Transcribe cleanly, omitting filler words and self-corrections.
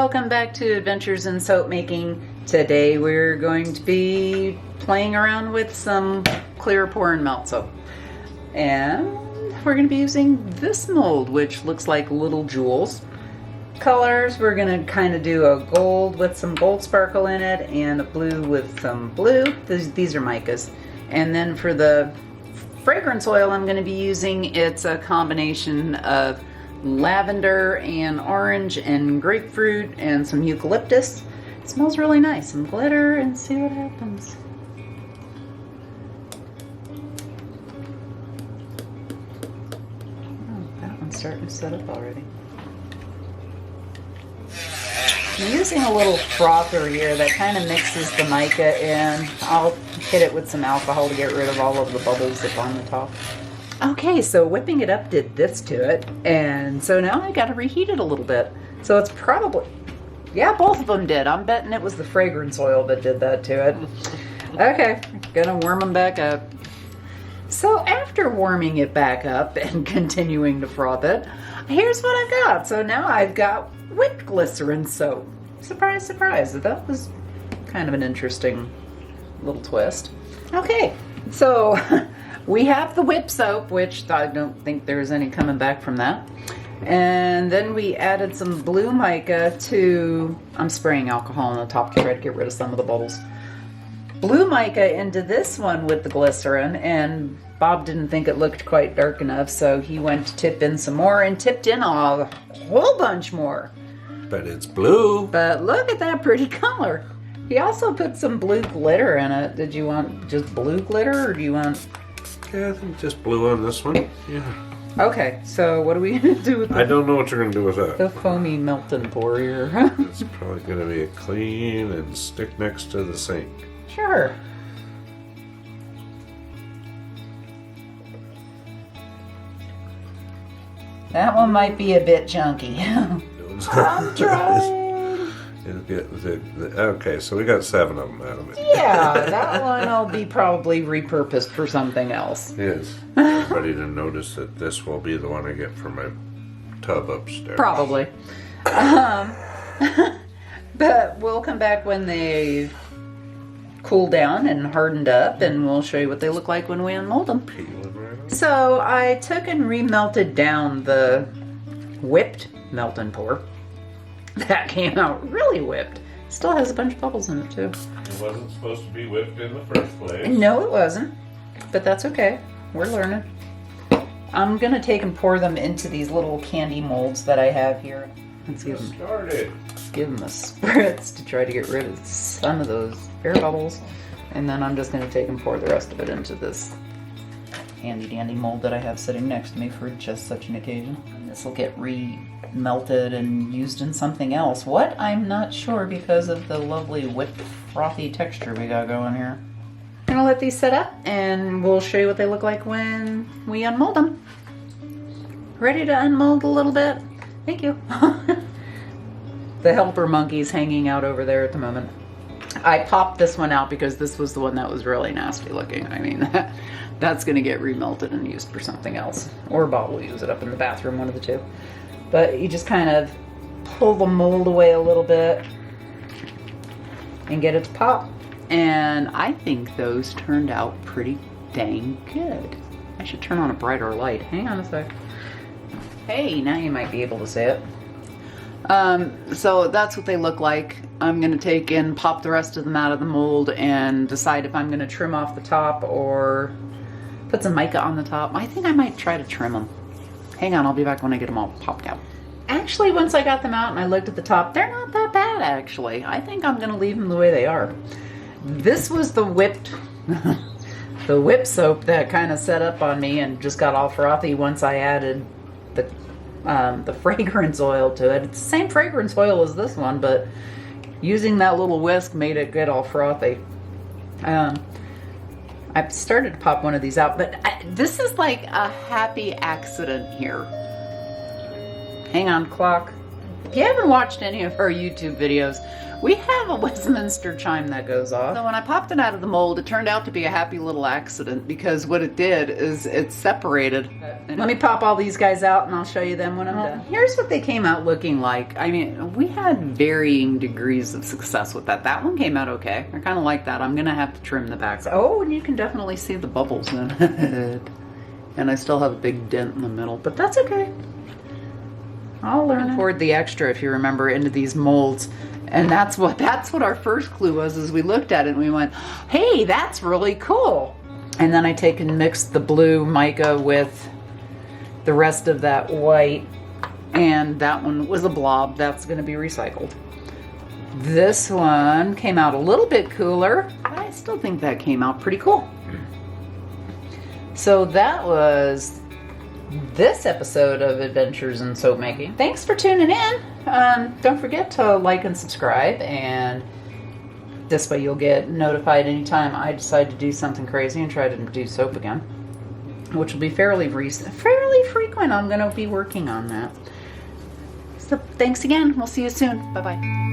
Welcome back to Adventures in Soap Making. Today we're going to be playing around with some clear pour and melt soap. And we're going to be using this mold, which looks like little jewels. Colors, we're going to kind of do a gold with some gold sparkle in it and a blue with some blue. These are micas. And then for the fragrance oil I'm going to be using, it's a combination of lavender and orange and grapefruit and some eucalyptus. It smells really nice. Some glitter and see what happens. Oh, that one's starting to set up already. I'm using a little frother here that kind of mixes the mica in. I'll hit it with some alcohol to get rid of all of the bubbles up on the top. Okay, so whipping it up did this to it, and so now I gotta reheat it a little bit. So it's probably, yeah, both of them did. I'm betting it was the fragrance oil that did that to it. Okay, gonna warm them back up. So after warming it back up and continuing to froth it, here's what I've got. So now I've got whipped glycerin soap. Surprise, surprise. That was kind of an interesting little twist. Okay, so we have the whip soap, which I don't think there's any coming back from that. And then we added some blue mica to, I'm spraying alcohol on the top to try to get rid of some of the bubbles. Blue mica into this one with the glycerin, and Bob didn't think it looked quite dark enough, so he went to tip in some more and tipped in a whole bunch more. But it's blue. But look at that pretty color. He also put some blue glitter in it. Did you want just blue glitter, or do you want... Yeah, I think just blue on this one. Yeah. Okay, so what are we going to do with I don't know what you're going to do with that. the foamy melt and pour here? It's probably going to be clean and stick next to the sink. Sure. That one might be a bit chunky. I'm trying. It'll get okay, so we got 7 of them out of it. Yeah, that one will be probably repurposed for something else. Yes. Everybody to notice that this will be the one I get for my tub upstairs. Probably. But we'll come back when they cool down and hardened up, and we'll show you what they look like when we unmold them. Peeling right off. So I took and remelted down the whipped melt and pour. That came out really whipped. Still has a bunch of bubbles in it too. It wasn't supposed to be whipped in the first place. No, it wasn't. But that's okay. We're learning. I'm going to take and pour them into these little candy molds that I have here. Let's give them a spritz to try to get rid of some of those air bubbles. And then I'm just going to take and pour the rest of it into this handy dandy mold that I have sitting next to me for just such an occasion. And this will get melted and used in something else. What? I'm not sure because of the lovely whipped frothy texture we got going here. I'm gonna let these set up and we'll show you what they look like when we unmold them. Ready to unmold a little bit? Thank you. The helper monkey's hanging out over there at the moment. I popped this one out because this was the one that was really nasty looking. I mean, that's gonna get remelted and used for something else. Or Bob will use it up in the bathroom, one of the two. But you just kind of pull the mold away a little bit and get it to pop. And I think those turned out pretty dang good. I should turn on a brighter light. Hang on a sec. Hey, now you might be able to see it. So that's what they look like. I'm going to take and pop the rest of them out of the mold and decide if I'm going to trim off the top or put some mica on the top. I think I might try to trim them. Hang on, I'll be back when I get them all popped out. Actually, once I got them out and I looked at the top, they're not that bad, actually. I think I'm going to leave them the way they are. This was the whipped soap that kind of set up on me and just got all frothy once I added the fragrance oil to it. It's the same fragrance oil as this one, but using that little whisk made it get all frothy. I've started to pop one of these out, but this is like a happy accident here. Hang on, clock. If you haven't watched any of our YouTube videos, We have a Westminster chime that goes off. So when I popped it out of the mold, it turned out to be a happy little accident because what it did is it separated. Let me pop all these guys out and I'll show you them when I'm done. Here's what they came out looking like. I mean, we had varying degrees of success with that. That one came out okay. I kind of like that. I'm gonna have to trim the back. Oh, and you can definitely see the bubbles in it. And I still have a big dent in the middle, but that's okay. I'll learn. Poured the extra, if you remember, into these molds. And that's what our first clue was, is we looked at it and we went, hey, that's really cool. And then I take and mix the blue mica with the rest of that white, and that one was a blob. That's going to be recycled. This one came out a little bit cooler, but I still think that came out pretty cool. So that was this episode of Adventures in Soap Making. Thanks for tuning in. Don't forget to like and subscribe, and this way you'll get notified anytime I decide to do something crazy and try to do soap again, which will be fairly frequent. I'm going to be working on that. So thanks again. We'll see you soon. Bye-bye.